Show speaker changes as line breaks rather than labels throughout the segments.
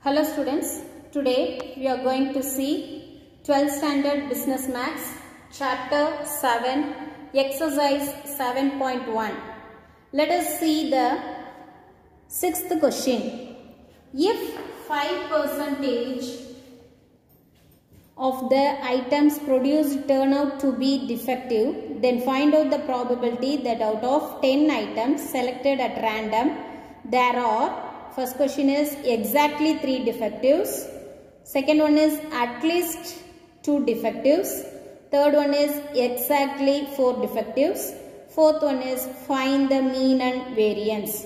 Hello students, today we are going to see 12th standard business maths chapter 7 exercise 7.1. Let us see the 6th question. If 5% of the items produced turn out to be defective, then find out the probability that out of 10 items selected at random, there are, first question is exactly 3 defectives, second one is at least 2 defectives, third one is exactly 4 defectives, fourth one is find the mean and variance.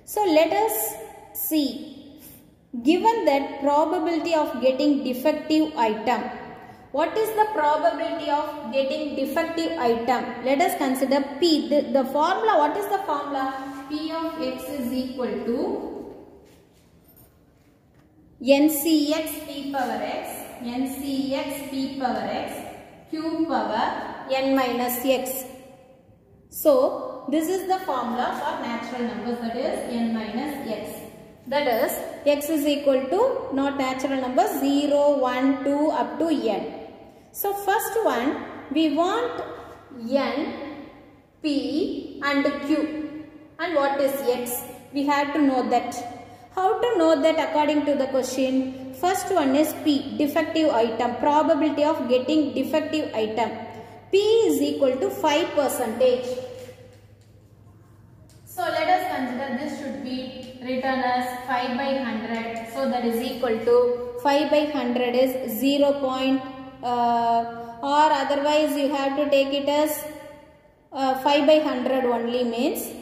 So let us see. Given that probability of getting defective item, what is the probability of getting defective item? Let us consider P. The formula, what is the formula? P of x is equal to NCX P power x, NCX P power x, Q power n minus x. So, this is the formula for natural numbers, that is n minus x. That is, x is equal to not natural numbers 0, 1, 2 up to n. So, first one, we want n, p and q. And what is x? We have to know that. How to know that according to the question? First one is p, defective item, probability of getting defective item. P is equal to 5%. So, let us consider this should be written as 5 by 100. So, that is equal to 5 by 100 is 0. Or otherwise you have to take it as 5 by 100 only means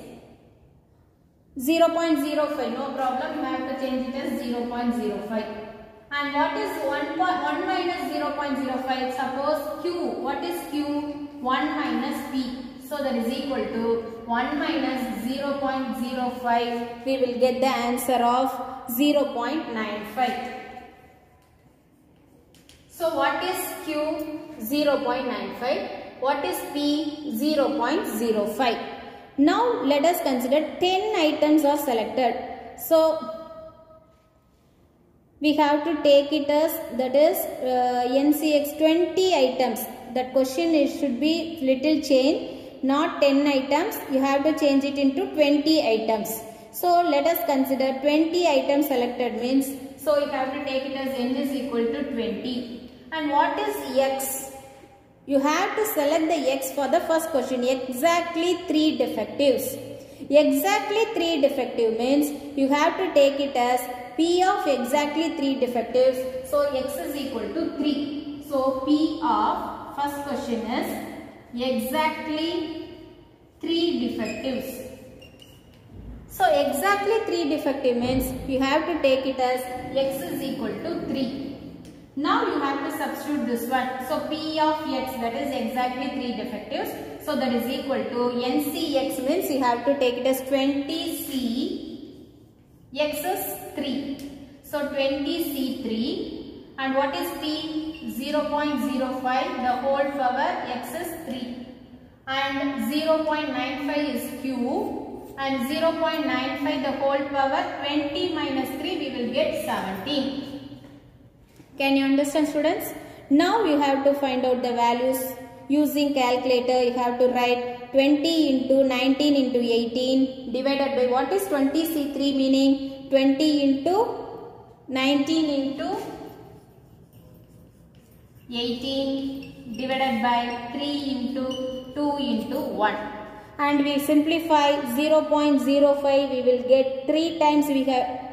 0.05. No problem. You have to change it as 0.05. And what is 1 minus 0.05? Suppose Q. What is Q? 1 minus P. So that is equal to 1 minus 0.05. We will get the answer of 0.95. So what is Q? 0.95. What is P? 0.05. Now let us consider 10 items are selected. So we have to take it as, that is NCX 20 items. That question should be little change. Not 10 items, you have to change it into 20 items. So let us consider 20 items selected means, so you have to take it as n is equal to 20. And what is x? You have to select the x for the first question, exactly 3 defectives. Exactly 3 defective means you have to take it as p of exactly 3 defectives. So x is equal to 3. So p of first question is exactly 3 defectives. So exactly 3 defective means you have to take it as x is equal to 3. Now you have to substitute this one. So p of x, that is exactly 3 defectives. So that is equal to NCX means you have to take it as 20C, x is 3. So 20C3. And what is p? 0.05, the whole power x is 3. And 0.95 is q. And 0.95 the whole power 20 minus 3, we will get 17. Can you understand, students? Now you have to find out the values using calculator. You have to write 20 into 19 into 18 divided by, what is 20C3 meaning? 20 into 19 into 18 divided by 3 into 2 into 1. And we simplify 0.05, we will get 3 times we have,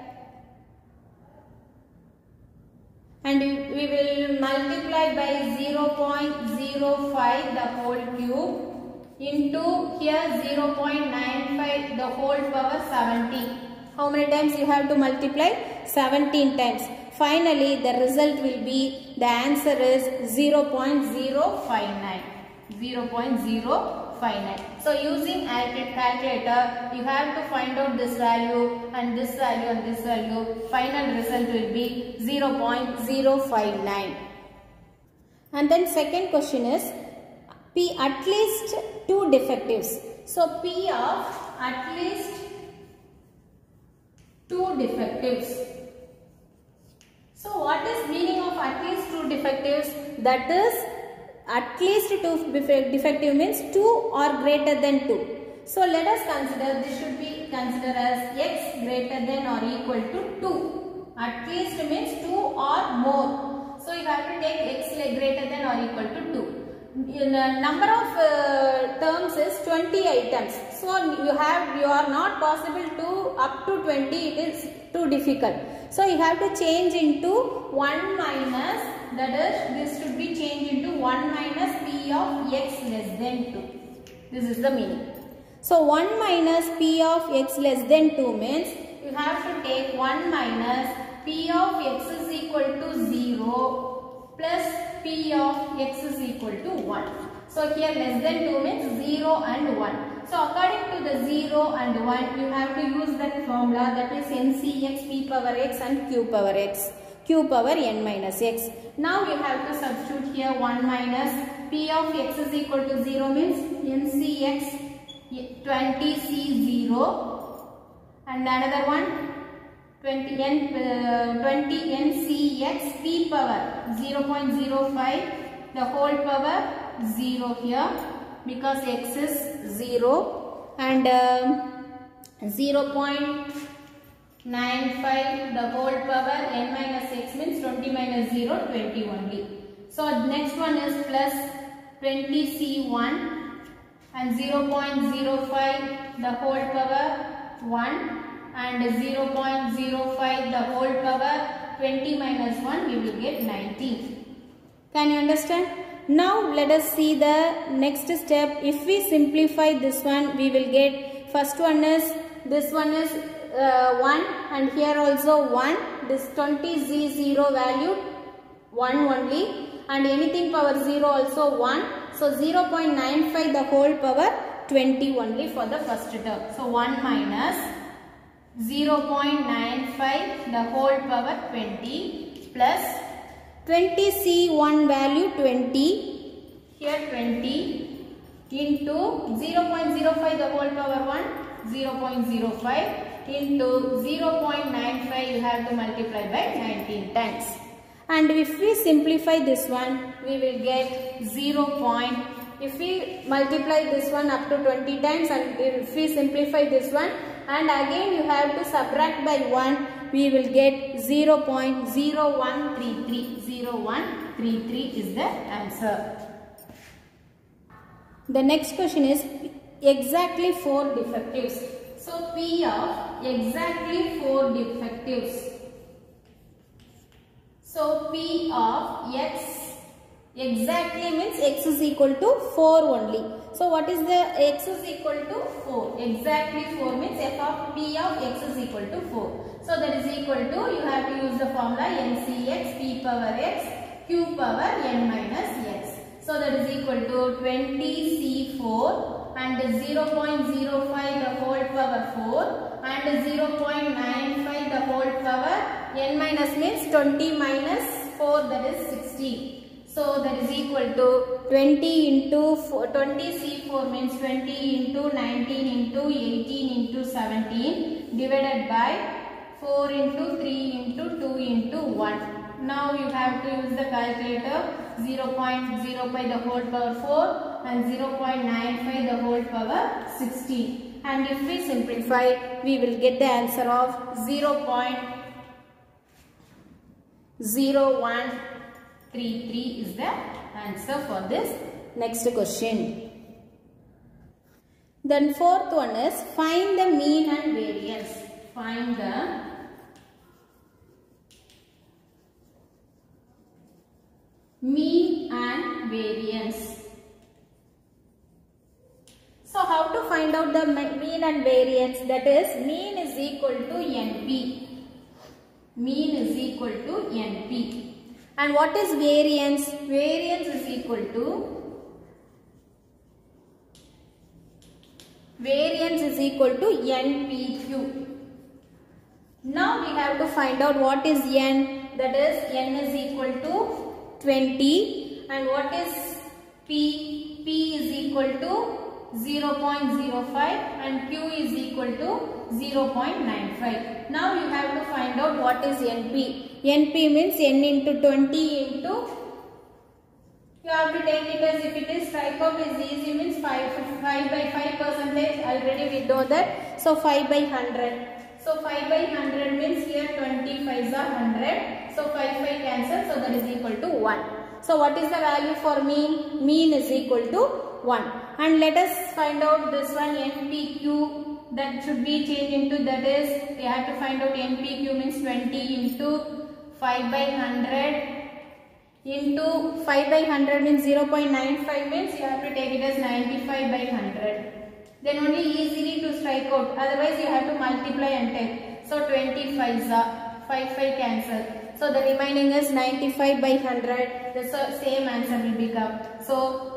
and we will multiply by 0.05 the whole cube into here 0.95 the whole power 17. How many times you have to multiply? 17 times. Finally, the result will be, the answer is 0.059. 0.059. So, using calculator, you have to find out this value and this value and this value. Final result will be 0.059. And then second question is, P at least 2 defectives. So, P of at least 2 defectives. So what is meaning of at least 2 defectives? That is, at least 2 defective means 2 or greater than 2. So let us consider, this should be considered as x greater than or equal to 2. At least means 2 or more. So you have to take x greater than or equal to 2. The number of terms is 20 items. So you are not possible to up to 20, it is too difficult. So you have to change into 1 minus, that is, this should be changed into 1 minus p of x less than 2. This is the meaning. So 1 minus p of x less than 2 means you have to take 1 minus p of x is equal to 0 plus p of x is equal to 1. So here less than 2 means 0 and 1. So according to the 0 and 1, you have to use that formula, that is NCX p power x and q power x, q power n minus x. Now you have to substitute here 1 minus p of x is equal to 0 means NCX 20C0 and another one 20 NCX p power 0.05 the whole power 0 here because x is 0 and 0.95 the whole power n minus x means 20 minus 0 20 only. So next one is plus 20C1 and 0.05 the whole power 1 and 0.05 the whole power 20 minus 1 we will get 19. Can you understand? Now let us see the next step. If we simplify this one, we will get, first one is, this one is 1 and here also 1. This 20z0 value 1 only and anything power 0 also 1. So 0.95 the whole power 20 only for the first term. So 1 minus 0.95 the whole power 20 plus 20C1 value 20, here 20 into 0.05 the whole power 1, 0.05 into 0.95 you have to multiply by 19 times. And if we simplify this one, we will get 0. If we multiply this one up to 20 times and if we simplify this one and again you have to subtract by 1, we will get 0.0133. 0133 is the answer. The next question is exactly 4 defectives. So P of exactly 4 defectives. So P of x exactly means x is equal to 4 only. So what is the x is equal to 4? Exactly 4 means f of P of x is equal to 4. So that is equal to, you have to use the formula NCX p power x q power n minus x. So that is equal to 20C4 and 0.05 the whole power 4 and 0.95 the whole power n minus means 20 minus 4 that is 16. So that is equal to 20 into 20C4 means 20 into 19 into 18 into 17 divided by 4 into 3 into 2 into 1. Now you have to use the calculator. 0.05 the whole power 4 and 0.95 the whole power 16. And if we simplify, we will get the answer of 0.0133 is the answer for this next question. Then fourth one is find the mean and variance. Find the mean and variance. So how to find out the mean and variance? That is, mean is equal to NP. Mean is equal to NP. And what is variance? Variance is equal to NPQ. Now we have to find out what is N. That is, N is equal to 20 and what is P? P is equal to 0.05 and Q is equal equal to 0.95. Now you have to find out what is NP. NP means N into 20 into, you have to take it as if it is strikeout is easy means 5 by 5 percentage, already we know that. So 5 by 100. So 5 by 100 means here 25 is 100. So 5 cancel, so that is equal to 1. So what is the value for mean? Mean is equal to 1. And let us find out this one NPQ, that should be changed into, that is we have to find out NPQ means 20 into 5 by 100 into 5 by 100 means 0.95 means you have to take it as 95 by 100. Then only easily to strike out, otherwise you have to multiply and take. So 25 is 5 cancel. So the remaining is 95 by 100. The same answer will become. So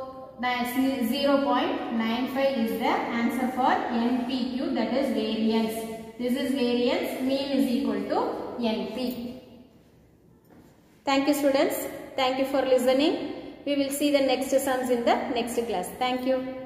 0.95 is the answer for NPQ, that is variance. This is variance, mean is equal to NP. Thank you students. Thank you for listening. We will see the next sums in the next class. Thank you.